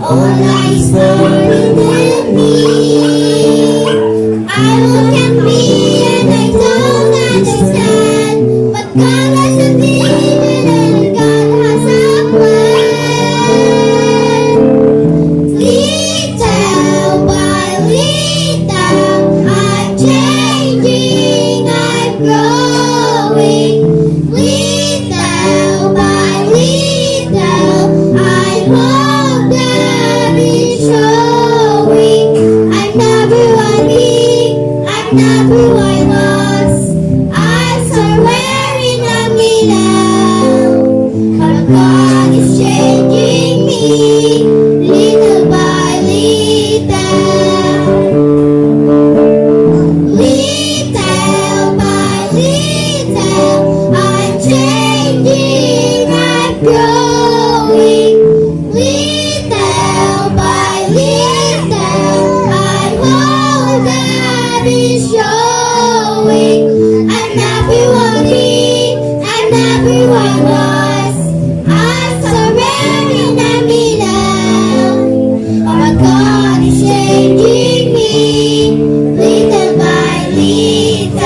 All lies burning with me. I look at me and I don't understand, but God has a vision and God has a plan. Little by little, I'm changing, I'm growing. Little by little, I hope that it's showing. I'm not who I be, I'm not who I was. I'm somewhere in the middle, but God is changing me little by little. Little by little, I'm changing, I'm growing. Little by little, I hope that is showing. I'm not who I be, I'm not who I was. I'm somewhere in the middle, but God is changing me little by little.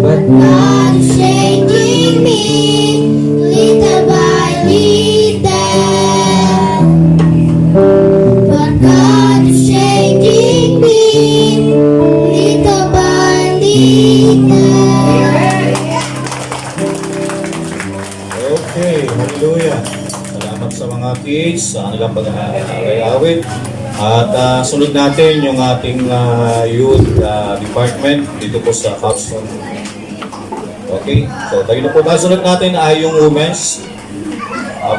But God is changing me little by little. But God is changing me little by little. Okay, hallelujah. Salamat sa mga PH sa kanilang pag-awit. At sunod natin yung ating youth department dito po sa Capstone. Okay, so tayo na po. Sunod natin ay yung women's.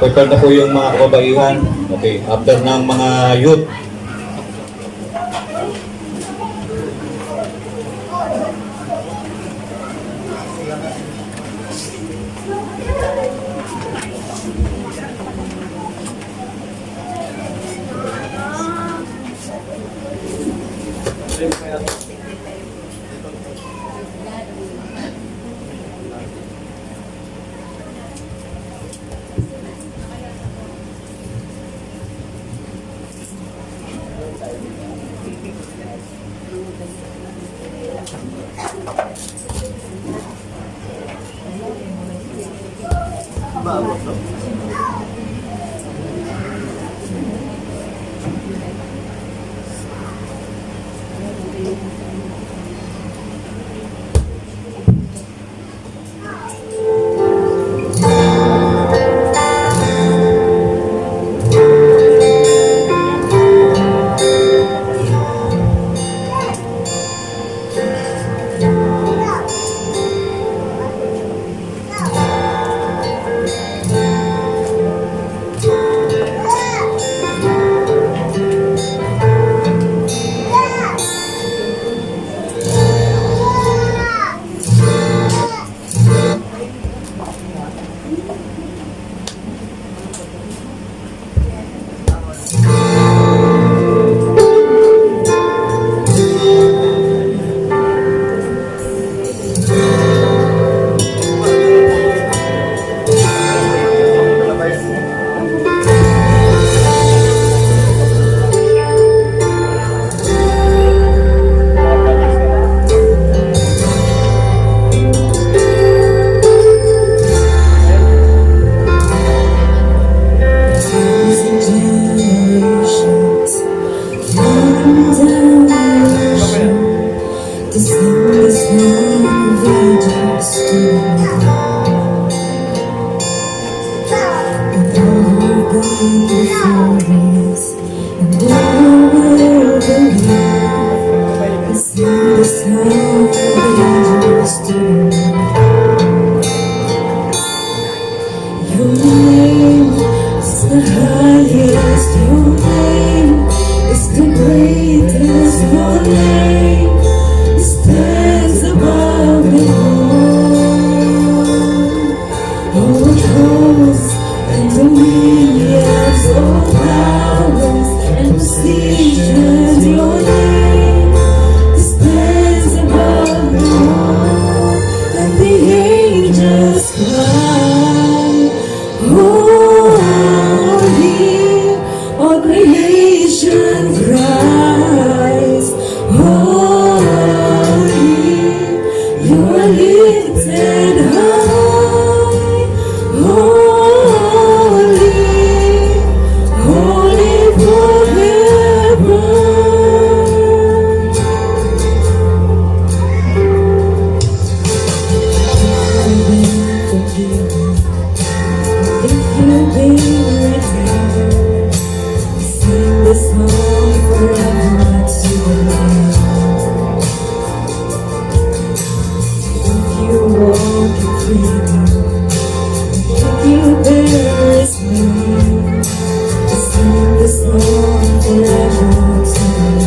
Prepare na po yung mga kababaihan. Okay, after ng mga youth. You'll be with me. Sing this song forever to you. If you walk in freedom, if you bear with me, sing this song forever to you.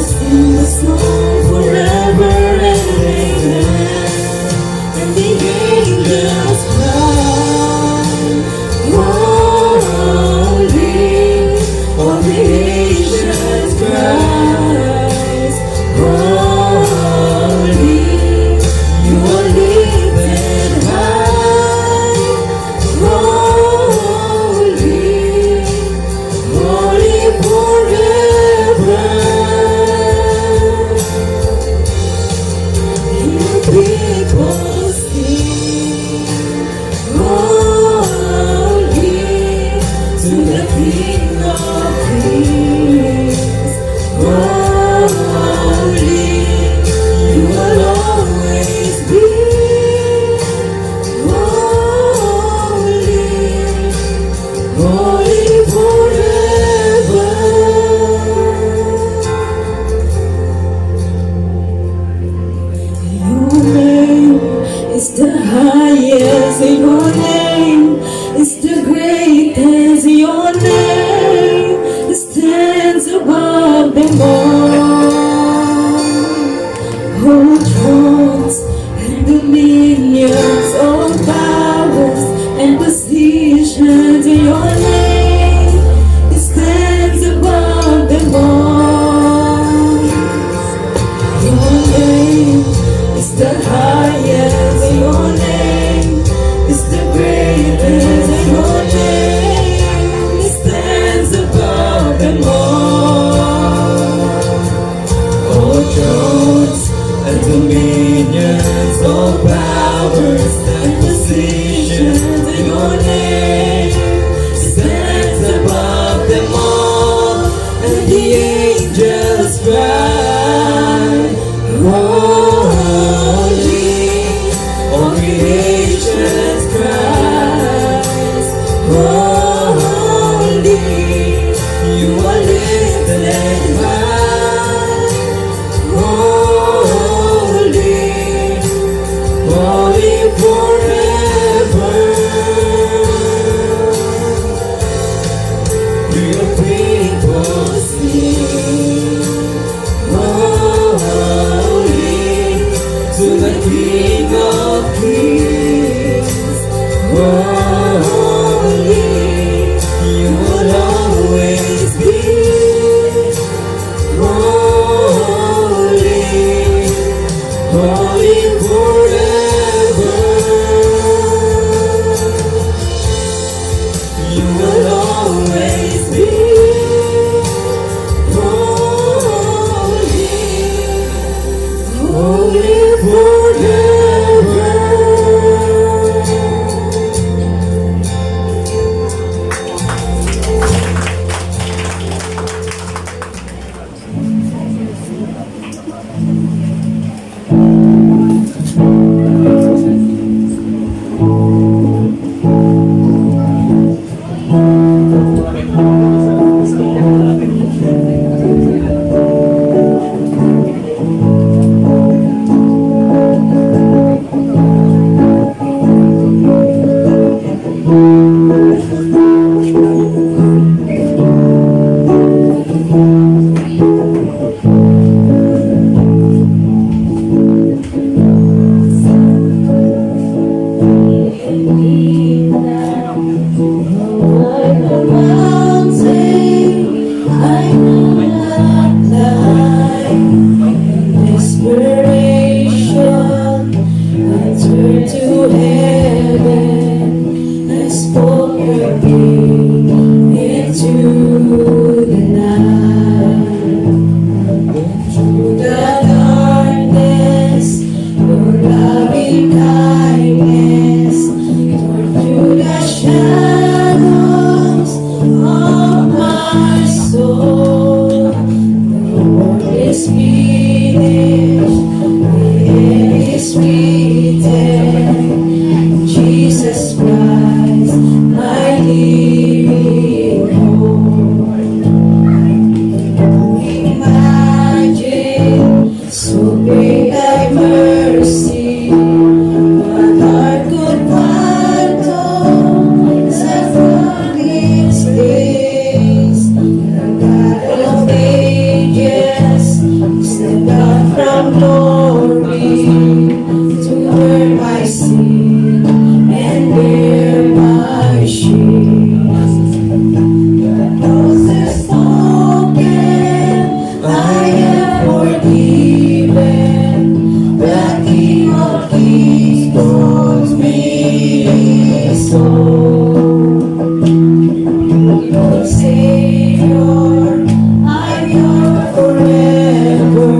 Sing this song forever and amen. And the angels cry, holy, all creation cries, holy, you are lifted high, holy, holy forever. Your people sing, holy, to the King of Kings. Holy, you will always be. Holy, holy forever. Your name is the highest, your name is the greatest, your name stands above them all. All thrones and dominions, all powers and positions, your name stands above them all. Your name is the highest, your name is the greatest, your name stands above them all. All thrones and dominions, all powers and positions, your name stands above them all. And the angels cry, holy, all creation cries, holy, you are lifted high, holy, holy forever. Your people sing, holy, to the King of Kings. Holy, you will always be. Holy, holy forever. You will always be. Holy, holy forever. my soul. Lord Savior, I'm yours forever.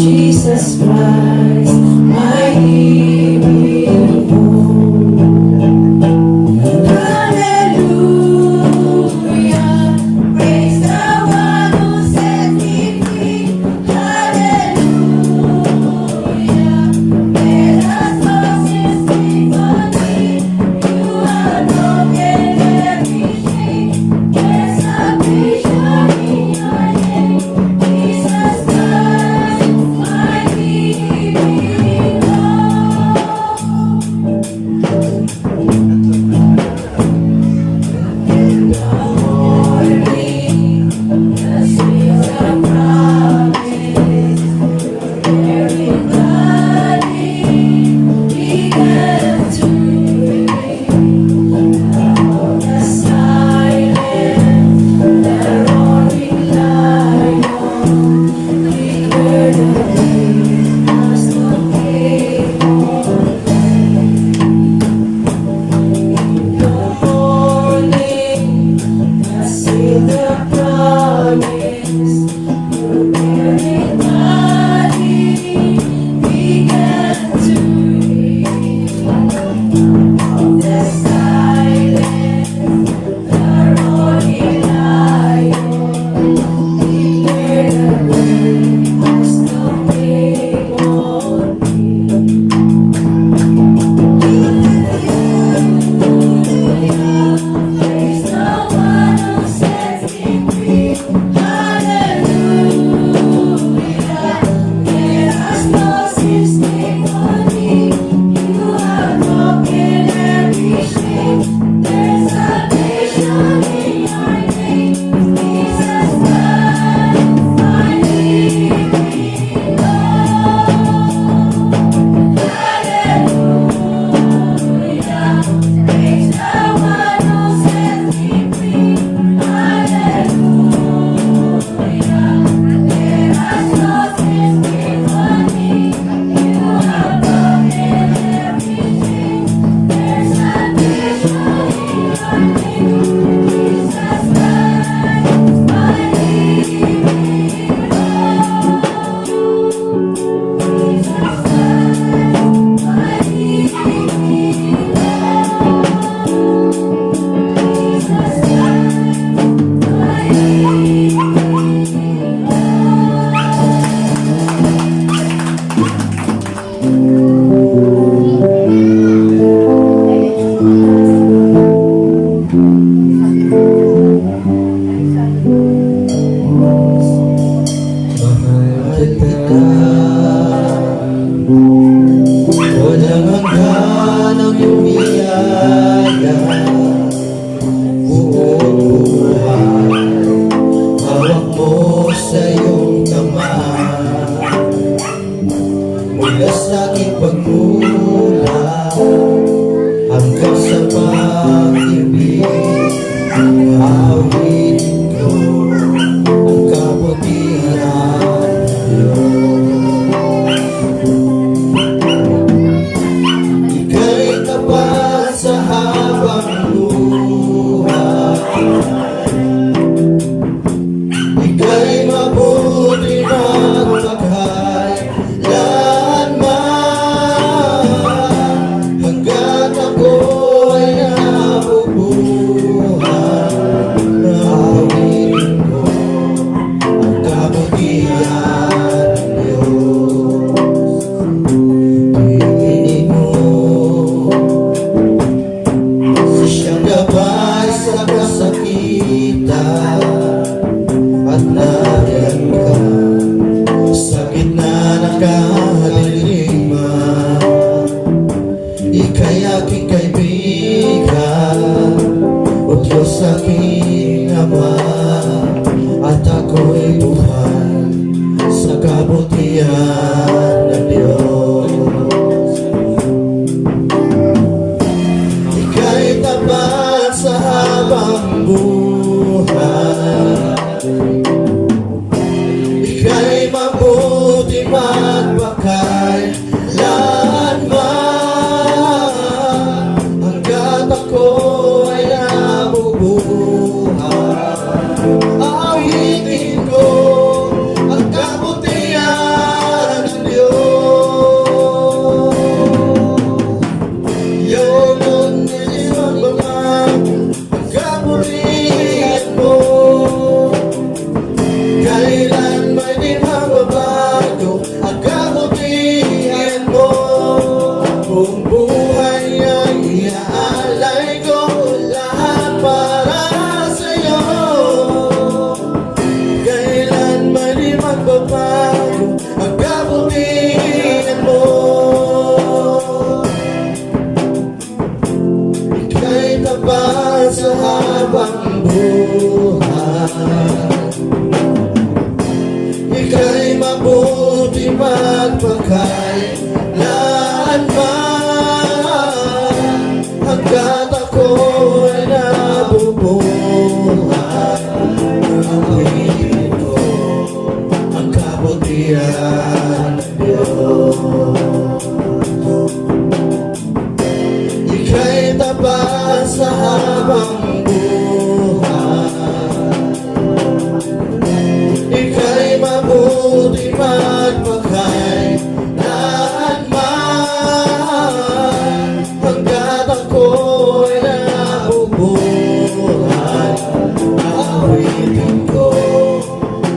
Jesus Christ, my living hope. Hallelujah, praise the one who set me free. Hallelujah, let us all sing symphony. You are broken every chain. There's salvation in your name, Jesus Christ, my living morning, the sweet promise, everybody began to ring. The silence, the roaring lion, declared the day as the king the morning, I see the promise, your very body began to ring. The silence, the roaring lion, declared the day as the king on praise the one who sets me free. Hallelujah, let us know His symphony. You have broken every chain. There's salvation in your name, Jesus Christ, my living hope. Hallelujah, praise the one who sets me free. Hallelujah, let us know His symphony. You have broken every chain. There's salvation in your name, Jesus Christ, my living mahal kita. Walang hanggan ang iyong biyaya. Buong buhay, hawak mo sa iyong kamay. Mula sa aking pagmula hanggang sa pag-ibig, awitin ko ang kabutihan mo. Ika'y tapat sa habang buhay. Ika'y mabuti magpakailanman. Hanggat ako'y nabubuhay, awitin ko ang kabutihan ng Diyos. Piliin mo sa siyang gabay sa kasakitan at nariyan ka sa gitna ng kaliliman. Ika'y aking kaibigan, o Diyos aking Ama, at ako'y buhay sa kabutihan ng Diyos. Ika'y tapat sa habang buhay. Ika'y mabuti magpakailanman. ay iaalay ko lahat para sa'yo. Kailanman di magbabago ang kabutihan mo. Ika'y tapat sa habang buhay. Ika'y mabuti magpakailanman, hanggat ako'y nabubuhay. Awitin ko ang kabutihan ng Diyos. Ika'y tapat sa habang buhay. Ika'y mabuti magpakailanman, hanggat ako'y nabubuhay. Awitin ko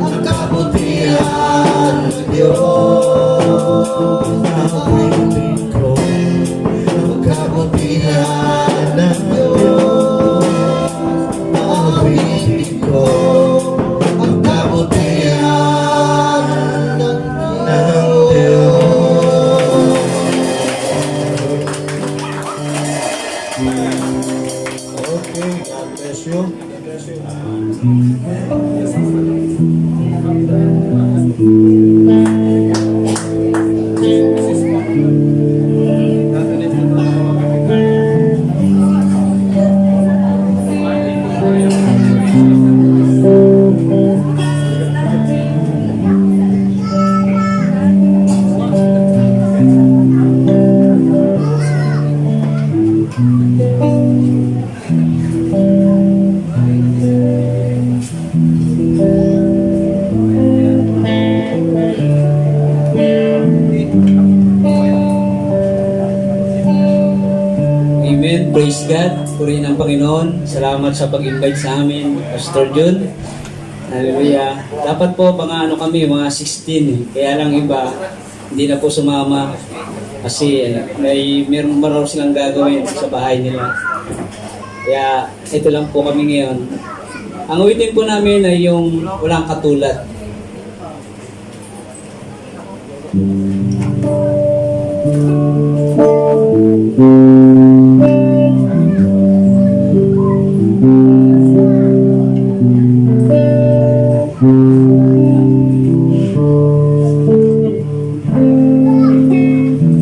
ang kabutihan ng Diyos. Awitin ko ang kabutihan ng Diyos. Awitin ko ang kabutihan ng Diyos. Okay, God bless you. God bless you. Amen. Praise God. Purihin ang Panginoon. Salamat sa pag-invite sa amin, Pastor Jun. Hallelujah. Dapat po mga mga 16. Kaya lang iba, hindi na po sumama. Kasi meron raw silang gagawin sa bahay nila. Kaya ito lang po kami ngayon. Ang awitin po namin ay yung walang katulad.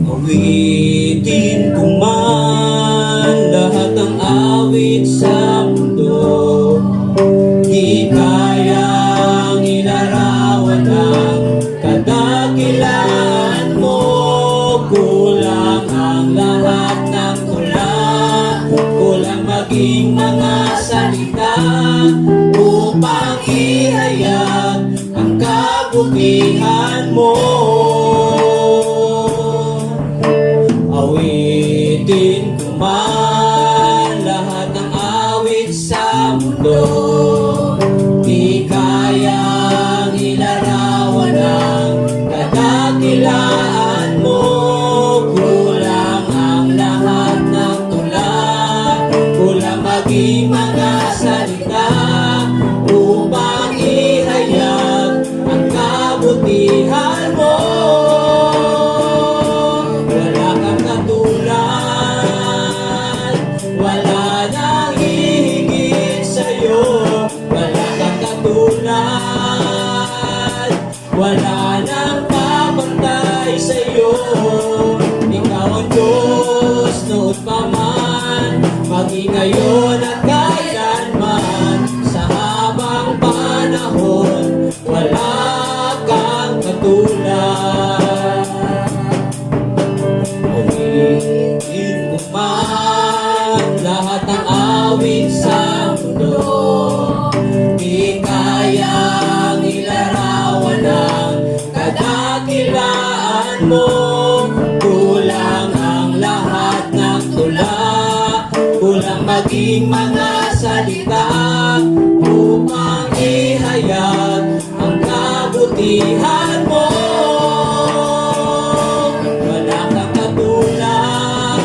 Awitin ko man lahat ng awit sa mundo, di kayang ilarawan ang kadakilaan mo. Kulang ang lahat ng tula, kulang maging mga salita upang ihayag ang kabutihan mo. Awitin ko man lahat ng awit sa mundo, di kayang ilarawan ang kadakilaan mo. Kulang ang lahat ng tula, kulang maging mga salita upang ihayag ang kabutihan mo. Wala kang katulad, wala nang hihigit sa'yo. Wala kang katulad, wala nang papantay sa'yo. Ikaw ang Diyos noon pa man, maging ngayon at kailanman. Sa habang panahon, wala kang katulad. Awitin ko man lahat ng awit sa mundo, di kayang ilarawan ang kadakilaan mo. Kulang ang lahat ng tula, kulang maging mga salita upang ihayag ang kabutihan mo. Wala kang katulad,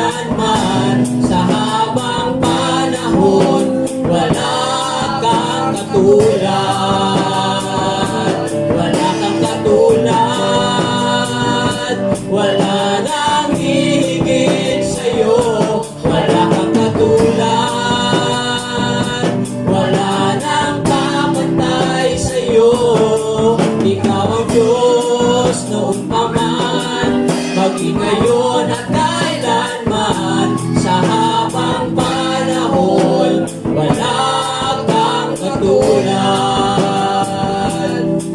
kailanman sa habang panahon. Wala kang katulad, wala kang katulad, wala nang hihigit sa'yo. Wala kang katulad, wala nang kapantay sa'yo. Ikaw ang Diyos noong pa man, maging ngayon at kailanman sa habang panahon. Wala kang katulad,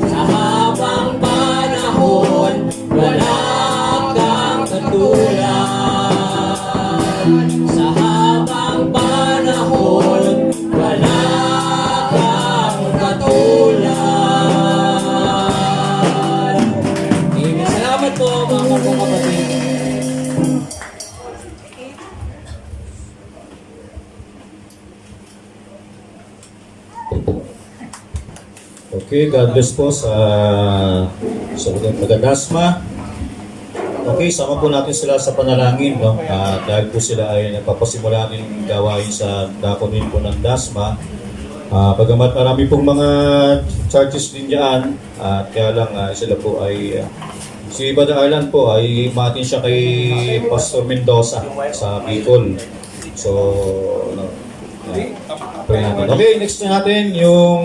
sa habang panahon. Wala kang katulad, sa habang panahon. Wala kang katulad. Amen. Salamat po mga kapatid. Okay, God bless po sa taga-Dasma. Okay, sama po natin sila sa panalangin, no? Dahil po sila ay nagpapasimula ng gawain sa dakonin po ng Dasma. Bagamat marami pong mga churches din dyan, kaya lang sila po ay si Brother Arlan po ay matin siya kay Pastor Mendoza sa Bicol. So, pray natin. Okay, next na natin yung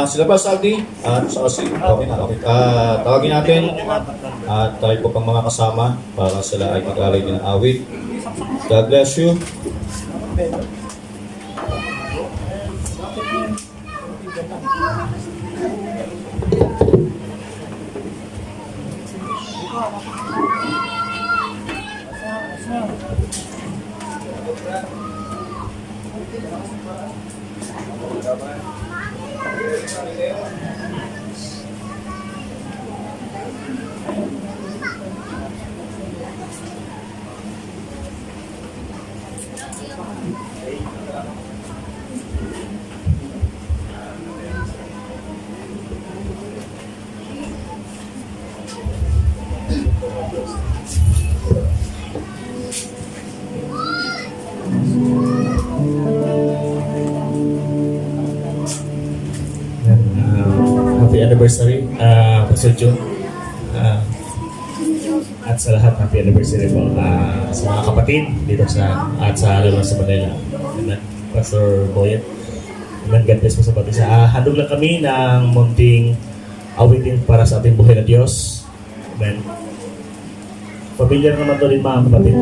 sila pa Saldi at saka si okay na, okay. Tawagin natin at tayo po pang mga kasama para sila ay mag-alay din ng awit. God bless you. Happy anniversary, Pastor Jun. At sa lahat, happy anniversary po sa mga kapatid dito sa lalo sa Manila. Amen. Pastor Boyet. Amen. God bless po sa pati sa handog lang kami ng munting awitin para sa ating buhay na Diyos. Amen. Pamilyar naman to rin mga kapatid.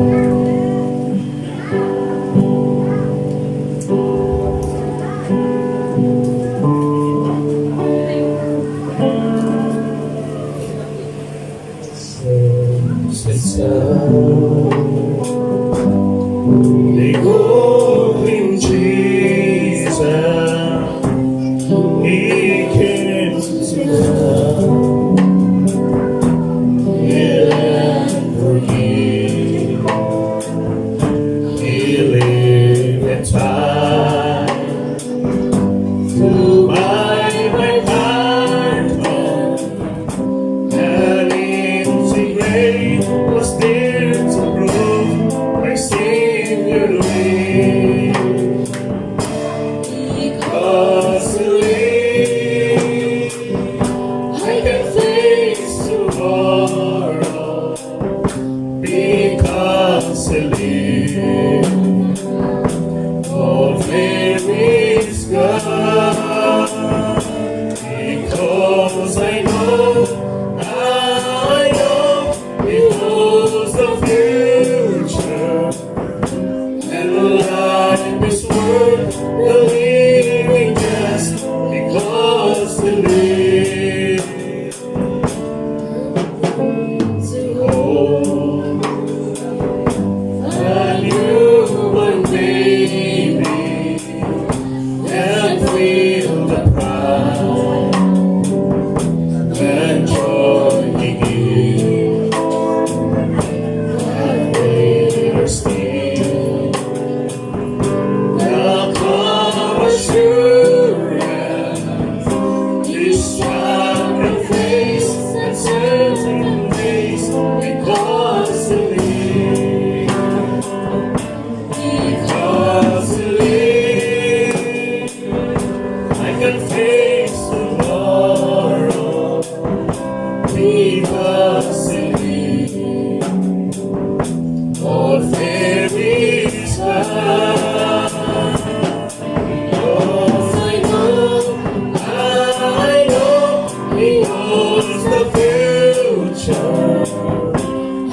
They go in Jesus, He came to love, heal and forgive. He lived in time to buy my heart home, and in grace was there to prove my Savior lives.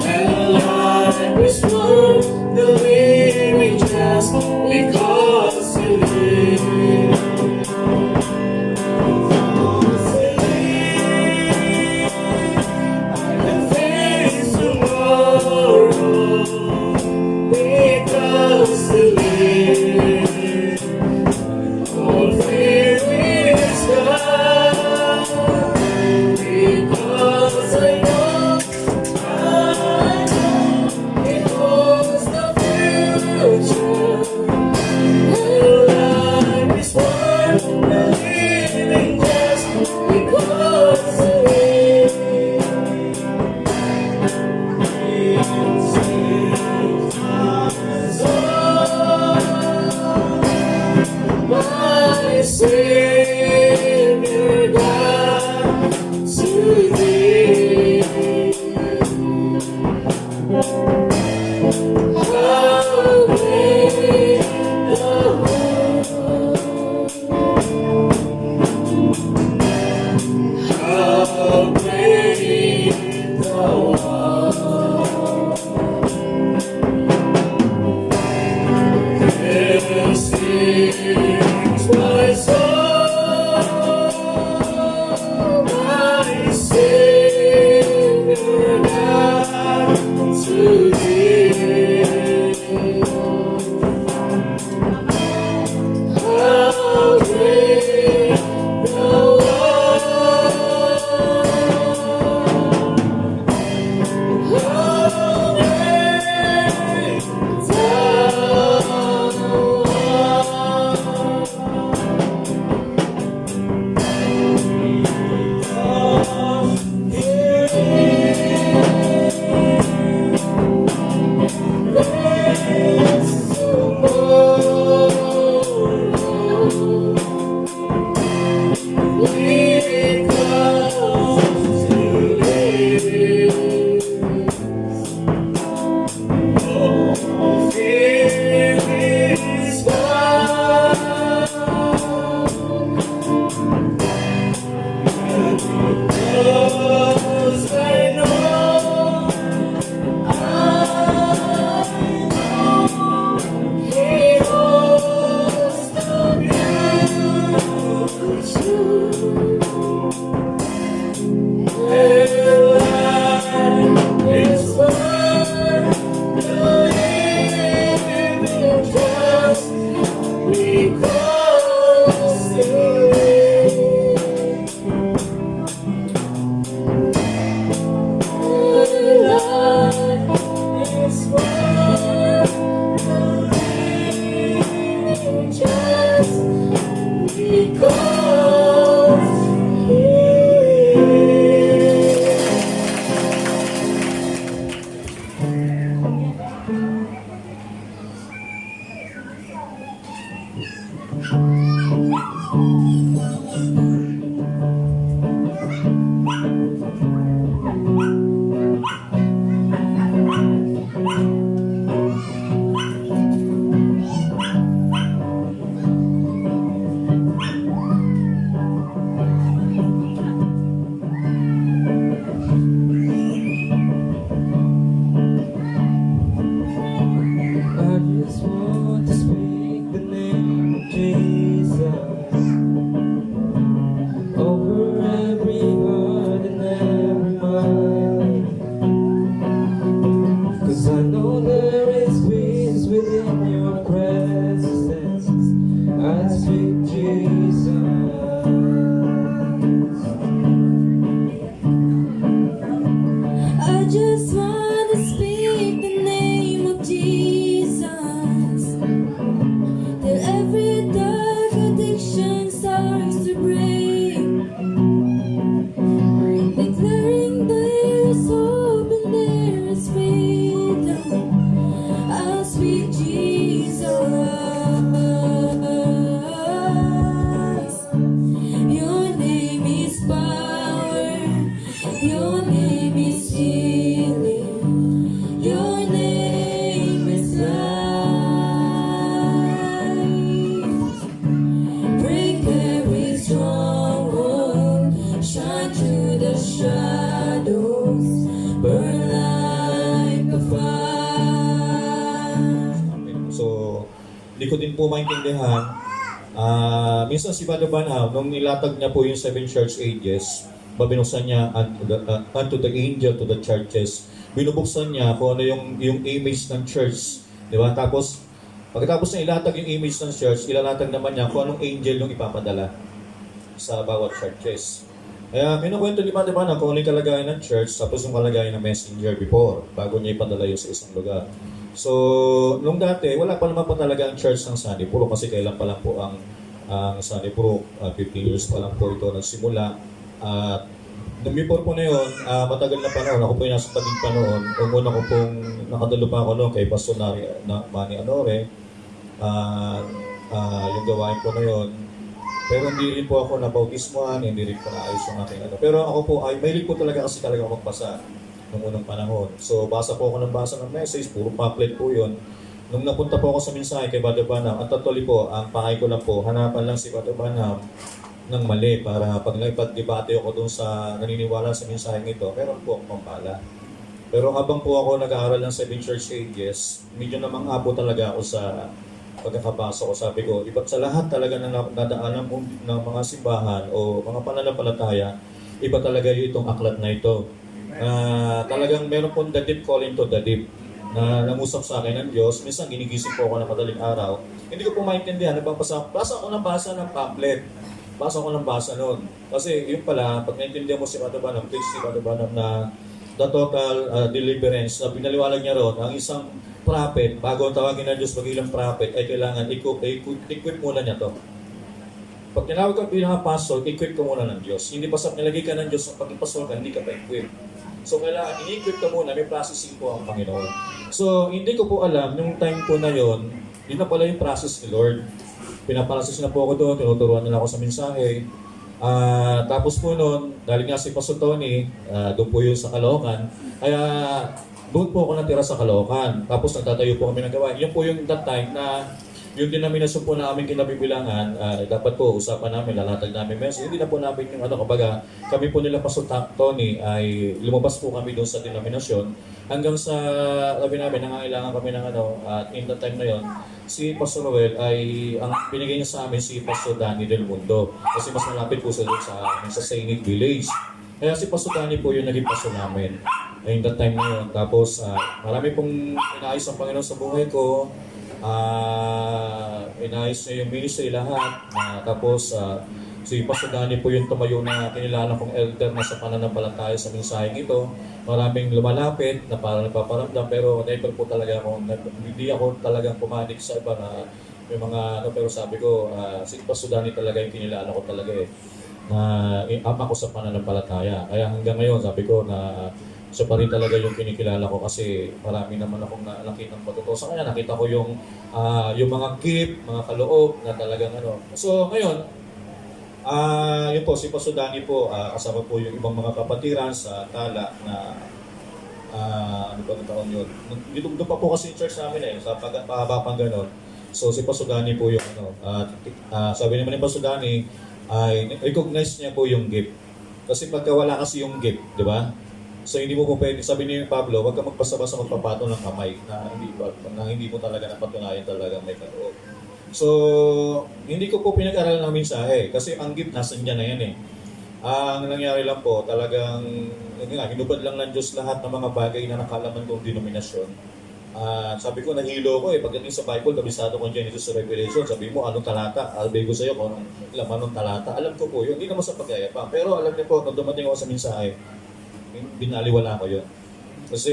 And life is worth the living just because you live. And face tomorrow because you live. All fear is gone because I know it holds the future. And life is worth the living just because you live. My Savior God, today, how great thou art, how great thou art. This is my soul, my Savior God, today. How great thou art, how great Because I know He holds the future. And life is worth the living just because you live. Life is worth the living just because you live. I just want to speak the name of Jesus over every heart and every mind. 'Cause I know there is peace within your presence. I speak Jesus. I just want to speak the name of Jesus, till every dark addiction starts to break, declaring there is hope and there is freedom. I'll speak Jesus. Your name is power, your name is healing. ko din po maintindihan. Minsan si Father Branham, nung nilatag niya po yung 7 church ages, binuksan niya unto the angel to the churches, binubuksan niya kung ano yung image ng church. Di ba? Tapos, pagkatapos na ilatag yung image ng church, ilalatag naman niya kung anong angel yung ipapadala sa bawat churches. Kaya kinukwento ni Father Branham kung ano yung kalagayan ng church, tapos yung kalagayan ng messenger before, bago niya ipadala yun sa isang lugar. So, nung dati, wala pa naman po talaga ang church ng Sunday Puro kasi kailan pa lang po ang Sunday Puro, 15 years pa lang po ito nagsimula. At nung before po na yun, matagal na panahon, ako po yung nasa tabing pa noon. Ang una ko pong nakadalo pa ako noon kay Pastor Manny Anore, yung gawain ko na yun. Pero hindi rin po ako nabautismohan, hindi rin po naayos yung aking ano. Pero ako po, mahilig po talaga kasi talaga ako magbasa nung unang panahon. So, basa po ako ng basa ng message, puro pamphlet po yun. Nung napunta po ako sa mensahe kay Father Branham, at totally po, ang pakay ko lang po, hanapan lang si Father Branham ng mali para pag naipag-debate ako dun sa naniniwala sa mensaheng ito, meron po akong pampala. Pero habang po ako nag-aaral ng 7 church ages, medyo namang po talaga ako sa pagkakabasa ko. Sabi ko, iba't sa lahat talaga na nadaanan ng mga simbahan o mga pananampalataya, iba talaga itong aklat na ito. Talagang meron pong the deep calling to the deep na nangusap sa akin ng Diyos. Minsan ginigising po ako ng madaling araw. Hindi ko po maintindihan. Basa ako ng basa ng pamphlet. Basa ko ng basa noon. Kasi yun pala, pag naintindihan mo si Father Branham, si Father Branham na the total deliverance, na pinaliwalag niya ron, ang isang prophet, bago ang tawagin ng Diyos mag-ilang prophet, ay kailangan equip muna niya to. Pag tinawag ka bilang pastor, equip ka muna ng Diyos. Hindi pa sa nilagay ka ng Diyos, pag pastor ka, hindi ka pa equip. So, kailangan in-equip ka muna, may processing po ang Panginoon. So, hindi ko po alam, yung time po na yon, yun na pala yung process ni Lord. Pinaprocess na po ako doon, tinuturuan nila ako sa mensahe. Tapos po noon, dahil nga si Pastor Tony, doon po yun sa Caloocan, kaya doon po ako natira sa Caloocan. Tapos nagtatayo po kami ng gawain. Yun po yung that time na yung denominasyon po namin kinabibilangan, dapat po usapan namin, lalatag namin message. Hindi na po namin yung kumbaga, kami po nila Pastor Tony ay lumabas po kami doon sa denominasyon hanggang sa sabi namin, nangangailangan kami ng at in that time na yon, si Pastor Noel ay, ang binigay niya sa amin si Pastor Danny Del Mundo. Kasi mas malapit po sa doon sa Sainit Village. Kaya si Pastor Danny po yung naging pastor namin. In that time na yun. Tapos, marami pong inaayos ang Panginoon sa buhay ko. Inayos niya yung ministry lahat. Tapos, si Pastor Danny po yung tumayo na kinilala kong elder na sa pananampalataya sa mensaheng ito. Maraming lumalapit na parang nagpaparamdam, pero never po talaga ako, hindi ako talagang pumanik sa iba na may mga pero sabi ko, si Pastor Danny talaga yung kinilala ko talaga na ama ko sa pananampalataya. Kaya hanggang ngayon, sabi ko na siya pa rin talaga yung kinikilala ko kasi marami naman akong nakitang patuto sa kanya. Nakita ko yung mga gift, mga kaloob na talagang So ngayon, yun po, si Pastor Danny po, kasama po yung ibang mga kapatiran sa Tala na ano pa taon yun. Doon pa po kasi yung church namin sa pang ganon. So si Pastor Danny po yung sabi naman ni Pastor Danny, ay recognize niya po yung gift. Kasi pagka wala kasi yung gift, di ba? So hindi mo po pwede, sabi ni Pablo, huwag ka magpasa-basa magpapato ng kamay na hindi mo talaga napatunayan talaga may kaloob. So, hindi ko po pinag-aralan ng mensahe kasi ang gift nasan dyan na yan Ang nangyari lang po, talagang hinubad lang ng Diyos lahat ng mga bagay na nakalaman kong denominasyon. Sabi ko, nahilo ko pagdating sa Bible, kabisado ko Genesis to Revelation, sabi mo, anong talata? Sabi ko sa'yo kung anong talata. Alam ko po yun, hindi naman sa pag-ayapa. Pero alam niyo po, nung dumating ako sa mensahe, binaliwala ko yun. Kasi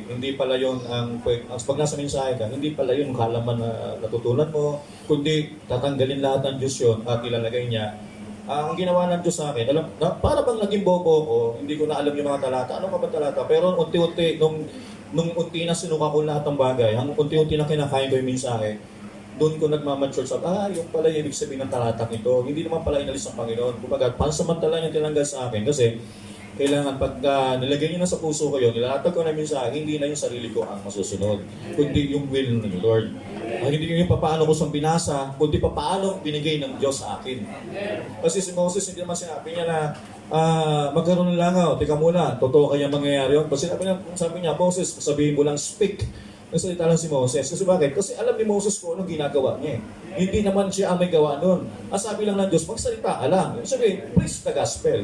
hindi pala yun pag nasa mensahe ka, hindi pala yun kalaman na natutunan mo, kundi tatanggalin lahat ng Diyos yun at ilalagay niya. Ang ginawa ng Diyos sa akin, para bang naging bobo ko, hindi ko na alam yung mga talata. Ano ka ba talata? Pero unti-unti, nung unti na sinuka ko lahat ng bagay, ang unti-unti na kinakain ko yung mensahe, doon ko nagmamature sa, yung pala yung ibig sabihin ng talatang ito. Hindi naman pala inalis ng Panginoon. Kumbaga, pansamantala yung tinanggal sa akin kasi kailangan pag nilagay niyo na sa puso ko yun, nilalatag ko na mensahe, hindi na yung sarili ko ang masusunod, kundi yung will ng Lord. Hindi yung papaano ko siyang binasa, kundi papaano binigay ng Diyos sa akin. Kasi si Moses, hindi naman sinabi niya na magkaroon ng langaw, teka muna, totoo kaya mangyayari yun. Kasi sabi niya, Moses, sabihin mo lang speak, nagsalita lang si Moses. Kasi bakit? Kasi alam ni Moses kung anong ginagawa niya. Hindi naman siya ang may gawa nun. Ang sabi lang ng Diyos, magsalita ka lang. Ibig sabihin, preach the gospel.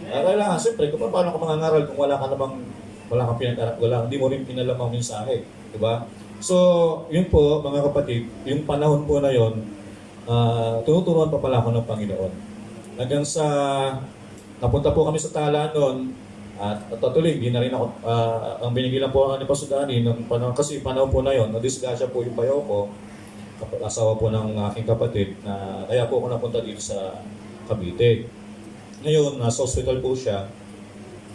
Kailangan, siyempre, kung paano ka mangangaral kung wala kang pinag-aral, hindi mo rin pinalam ang mensahe. Diba? So, yun po, mga kapatid, yung panahon po na yun, tinuturuan pa pala ako ng Panginoon. Hanggang sa, napunta po kami sa Tala noon, at tatuloy, hindi na rin ako, ang binigay lang po ako ni Pastor Danny, kasi panahon po na yun, nadisgrasya po yung bayaw ko, asawa po ng aking kapatid, na kaya po ako napunta dito sa Cavite. Ngayon, nasa hospital po siya,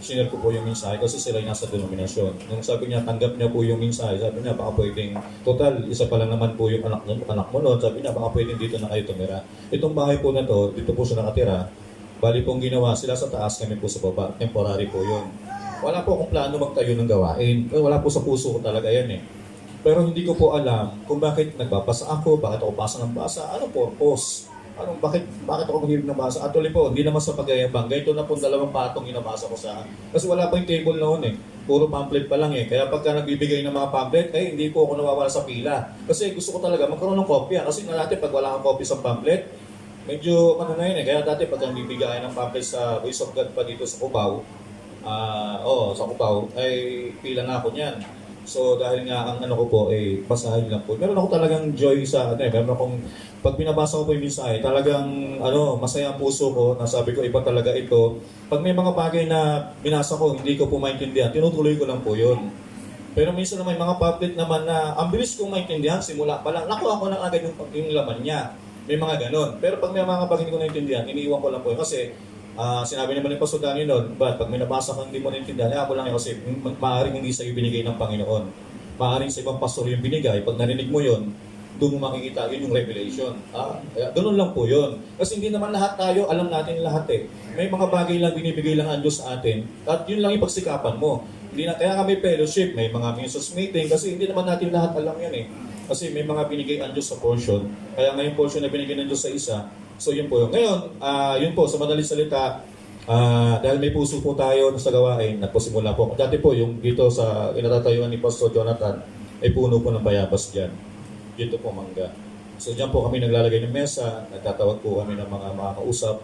sinare ko po yung mensahe kasi sila yung nasa denominasyon. Nung sabi niya, tanggap niya po yung mensahe, sabi niya, baka pwedeng, total, isa pa lang naman po yung anak mo noon, sabi niya, baka pwedeng dito na kayo tumira. Itong bahay po na to, dito po siya nakatira, bali pong ginawa sila sa taas, kami po sa baba, temporary po yun. Wala po akong plano magtayo ng gawain, wala po sa puso ko talaga yan eh. Pero hindi ko po alam kung bakit nagbabasa ako, bakit ako basa ng basa, anong purpose? Bakit ako mahilig na basa? Actually po, hindi naman sa pagyayabang. Ganito na po 2 patong inabasa ko sa... Kasi wala pa yung table noon eh. Puro pamphlet pa lang eh. Kaya pagka nagbibigay ng mga pamphlet, hindi po ako nawawala sa pila. Kasi gusto ko talaga magkaroon ng kopya. Kasi na dati pag wala kang kopya sa pamphlet, medyo ano na yun eh. Kaya dati pag nagbibigay ng pamphlet sa Voice of God pa dito sa Cubao, sa Cubao, ay pila na ako niyan. So dahil nga ang ano ko po ay basahin lang po. Meron ako talagang joy sa meron akong pag binabasa ko po yung mensahe, talagang masaya ang puso ko. Nasabi ko iba talaga ito. Pag may mga bagay na binasa ko, hindi ko po maintindihan, tinutuloy ko lang po 'yon. Pero minsan naman may mga pamphlet naman na ang bilis kong maintindihan simula pa lang. Nakuha ko na agad yung laman niya. May mga ganon. Pero pag may mga bagay hindi ko naintindihan, iniiwan ko lang po yun. Kasi sinabi naman ni Pastor Danny noon, pag may nabasa kang hindi mo naintindihan, ako lang yun kasi maaaring hindi sa iyo binigay ng Panginoon. Maaaring sa ibang pastor yung binigay, pag narinig mo yun, doon mo makikita yun yung revelation. Kaya ganun lang po yun. Kasi hindi naman lahat tayo, alam natin lahat eh. May mga bagay lang binibigay lang ang Diyos sa atin, at yun lang yung pagsikapan mo. Hindi na, kaya kami fellowship, may mga ministers meeting, kasi hindi naman natin lahat alam yan eh. Kasi may mga binigay ang Diyos sa portion. Kaya ngayong portion na binigay ng Diyos sa isa, so yun po yun. Ngayon, yun po, sa madaling salita, dahil may puso po tayo sa gawain, nagposimula po. Dati po, yung dito sa inatatayuan ni Pastor Jonathan, ay puno po ng bayabas dyan. Dito po, mangga. So dyan po kami naglalagay ng mesa, nagtatawag po kami ng mga makakausap,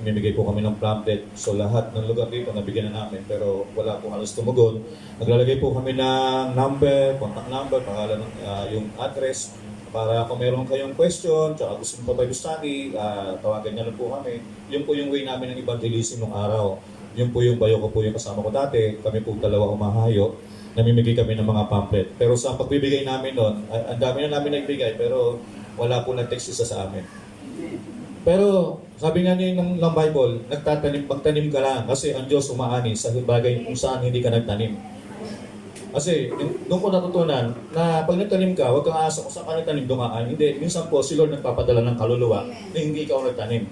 namimigay po kami ng pamphlet. So lahat ng lugar dito, nabigyan na namin, pero wala po halos tumugon. Naglalagay po kami ng number, contact number, pangalan, yung address, para kung meron kayong question, tsaka gusto mo pa Bible study, tawagan niyo lang po kami. Yun po yung way namin ng evangelism nung araw. Yun po yung bayo ko po yung kasama ko dati. Kami po 2 umahayo. Namimigay kami ng mga pamphlet. Pero sa pagbibigay namin noon, ang dami na namin nagbigay, pero wala po nag-text isa sa amin. Pero sabi nga niya ng Bible, magtanim ka lang kasi ang Diyos umaani sa bagay kung saan hindi ka nagtanim. Kasi doon ko natutunan na pag nagtanim ka, huwag kang aasa kung saan ka nagtanim dumaan. Hindi, minsan po si Lord nagpapadala ng kaluluwa na hindi ikaw nagtanim.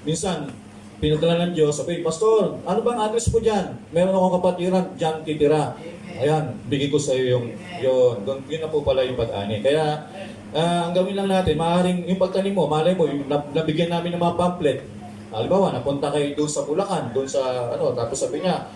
Minsan, pinadala ng Diyos, sabi, Pastor, ano bang address ko dyan? Meron akong kapatiran, dyan titira. Ayan, bigay ko sa iyo yun na po pala yung pag-ani. Kaya, ang gawin lang natin, maaaring yung pagtanim mo, malay mo, yung nabigyan namin ng mga pamphlet. Halimbawa, napunta kayo doon sa Bulacan, doon sa, tapos sabi niya,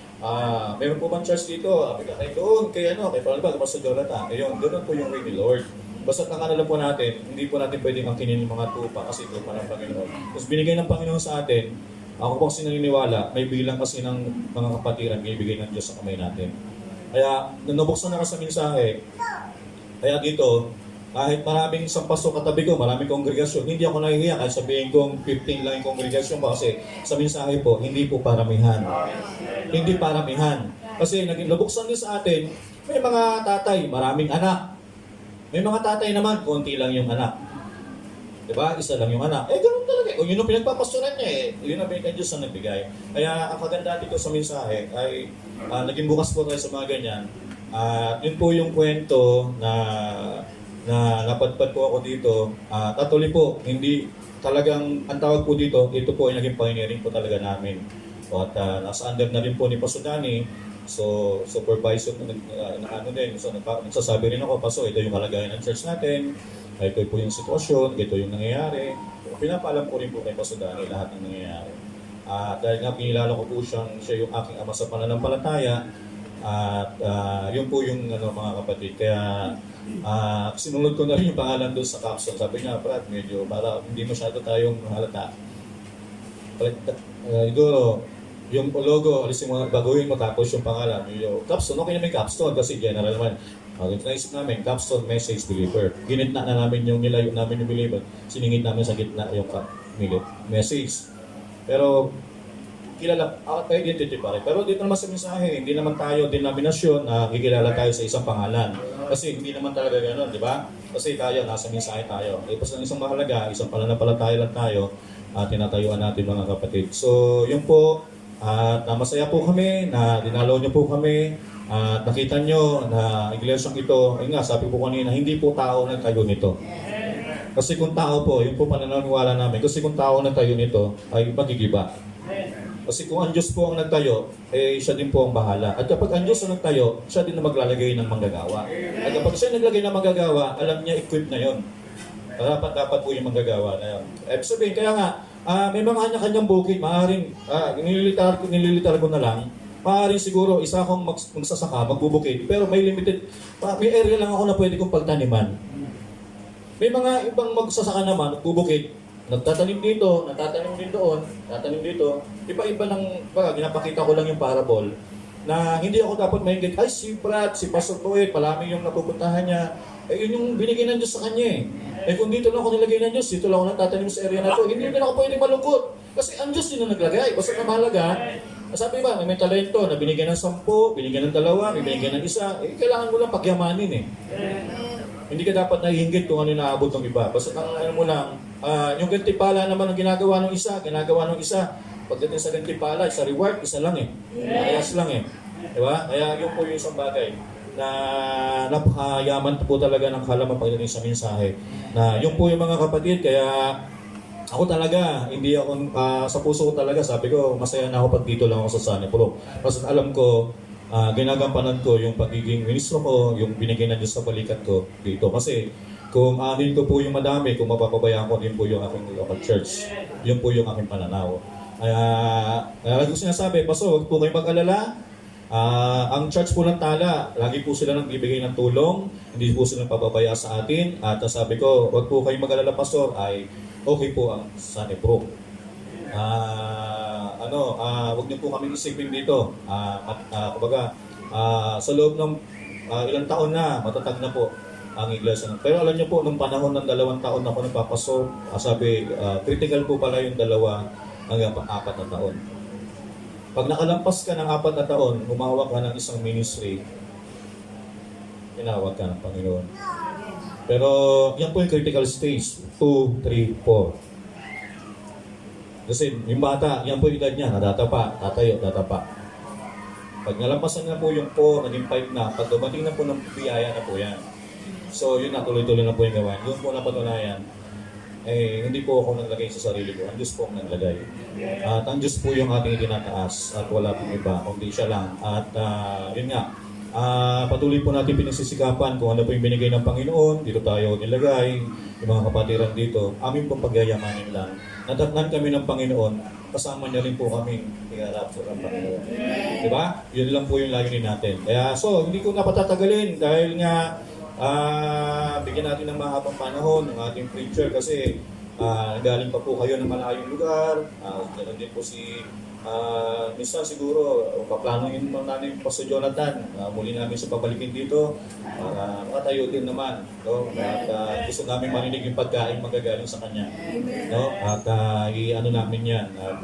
meron po bang church dito? Sabi ka, doon, kay Pastor Jonathan. Ayun, doon po yung way ni Lord. Basta ang kanila po natin, hindi po natin pwedeng angkinin yung mga tupa kasi tupa ng Panginoon. Tapos binigay ng Panginoon sa atin, ako po kasi naniniwala, may bilang kasi ng mga kapatiran, binibigay ng Diyos sa kamay natin. Kaya, nabuksan na ka sa mensahe, kaya dito, kahit maraming sampaso katabi ko, maraming kongregasyon, hindi ako nahihiya kahit sabihin kong 15 lang yung kongregasyon ko kasi sa mensahe po, hindi po paramihan. Hindi paramihan. Kasi naging nabuksan din sa atin, may mga tatay, maraming anak. May mga tatay naman, konti lang yung anak. Diba? Isa lang yung anak. Ganun talaga. Yun ang pinagpapastoran niya Yun ang pinagpapastoran Diyos na nagbigay. Kaya ang kaganda dito sa mensahe ay naging bukas po tayo sa mga ganyan. Yun po yung kwento na napadpad po ako dito. Tatuloy po, hindi talagang ang tawag po dito, ito po ay naging pioneering po talaga namin. At nasa under na rin po ni Pastor Danny. So, supervisor so nagsasabi rin ako, Pastor, ito yung kalagayan ng church natin. Ito po yung sitwasyon, ito yung nangyayari. Pinapaalam ko rin po kay Pastor Danny lahat ng nangyayari. Dahil nga pinilala ko po siya yung aking ama sa pananampalataya, At yun po yung mga kapatid. Kaya sinunod ko na rin yung pangalan doon sa caption. Sabi niya, Brad, medyo para hindi masyado tayong halata. Siguro, yung logo, alisin mo, baguhin mo tapos yung pangalan. Yung capstone, okay naman yung capstone kasi general naman. Naisip namin, capstone, message, believer. Ginitna na namin yung nilayo namin yung believer. Siningit namin sa gitna yung message. Pero, kilala, identity pa rin. Pero dito naman sa mensahe, hindi naman tayo denominasyon na kikilala tayo sa isang pangalan. Kasi hindi naman talaga gano'n, di ba? Kasi tayo, nasa mensahe tayo. Tapos ang isang mahalaga, isang pananampalataya lang tayo, tinatayuan natin mga kapatid. So, yun po, at masaya po kami na dinalaw niyo po kami at nakita niyo na iglesyang ito, ayun nga, sabi po kanina, hindi po tao nagtayo nito. Kasi kung tao po, yun po panananiwala namin, kasi kung tao nagtayo nito, ay magigiba. Kasi kung ang Diyos po ang nagtayo, eh siya din po ang bahala. At kapag ang Diyos ang nagtayo, siya din na maglalagay ng manggagawa. At kapag siya naglagay ng manggagawa, alam niya, equip na yon. Dapat po yung manggagawa na yun. Sabihin, kaya nga, may mga kanya-kanyang bukid, maaaring, nililitar ko na lang, maaaring siguro isa akong magsasaka, magbubukid, pero may limited, may area lang ako na pwede kong pagtaniman. May mga ibang magsasaka naman, magbubukid, nagtatanim dito, nagtatanim din doon, nagtatanim dito, iba-iba ng, ginapakita ko lang yung parable, na hindi ako dapat mahingit, ay si Brad, si Pastor Boyd, palami yung napupuntahan niya, yun yung binigay ng Diyos sa kanya eh. Kung dito lang ako nilagay ng Diyos, dito lang ako nagtatanim sa area na to, hindi din ako pwede malungkot. Kasi ang Diyos din ang naglagay. Basta na mahalaga, sabi ba, may talento na binigyan ng 10, binigyan ng 2, binigyan ng 1, kailangan mo lang pagyamanin eh. Hindi ka dapat nahihinggit kung ano yung naabot ng iba. Basta mo lang, yung gantimpala naman ang ginagawa ng isa, pagdating sa gantimpala, sa reward, isa lang eh. Ayas lang eh. Diba? Kaya yun po yung isang bagay na napakayaman po talaga ng halaman pagdating sa mensahe. Na yun po yung mga kapatid, kaya ako talaga, hindi ako, sa puso ko talaga, sabi ko, masaya na ako pag dito lang ako sa Sanipolo. Kasi alam ko, ginagampanan ko yung pagiging ministro ko, yung binigay na Diyos sa balikat ko dito. Kasi kung anin ko po yung madami, kung mapapabayaan ko din po yung aking local church, yun po yung aking pananaw. Lagi ko sinasabi, Paso, huwag po kayo mag-alala. Ang church po ng Tala, lagi po sila nagbibigay ng tulong, hindi po sila pababaya sa atin. At sabi ko, wag po kayong mag-alala, Pastor, ay okay po ang Sanipro. Wag niyo po kami isipin dito. Sa loob ng ilang taon na, matatag na po ang iglesia. Pero alam niyo po, nung panahon ng 2 taon ako nagpapastor, sabi, critical po pala yung 2 hanggang 4 na taon. Pag nakalampas ka ng 4 na taon, humawak ka ng isang ministry, tinawag ka ng Panginoon. Pero yan po yung critical stage, 2, 3, 4. Kasi yung bata, yan po yung edad niya, nadatapa, tatayo, datapa. Pag nalampasan na po yung 4, naging 5 na, pag dumating na po ng biyaya na po yan. So yun na, tuloy-tuloy na po yung gawain. Yun po napatunayan, hindi po ako naglagay sa sarili ko, ang Diyos po ang naglagay. At ang Diyos po yung ating itinataas at wala pong iba, kundi siya lang. At yun nga, patuloy po natin pinagsisikapan kung ano po yung binigay ng Panginoon, dito tayo nilagay, yung mga kapatiran dito, amin pong pagyayamanin lang. Natatnan kami ng Panginoon, kasama niya rin po kami iharap sa Panginoon. Diba? Yun lang po yung layunin natin. Kaya hindi ko napatatagalin dahil nga bigyan natin ng mahabang panahon ng ating preacher kasi galing pa po kayo ng malayong lugar. Ganoon din po si minsan siguro paplanuhin mo namin po si Jonathan muli namin sa pabalikin dito para makatayo din naman, no? At gusto namin marinig yung pagkain magagaling sa kanya, no? At i-ano namin yan at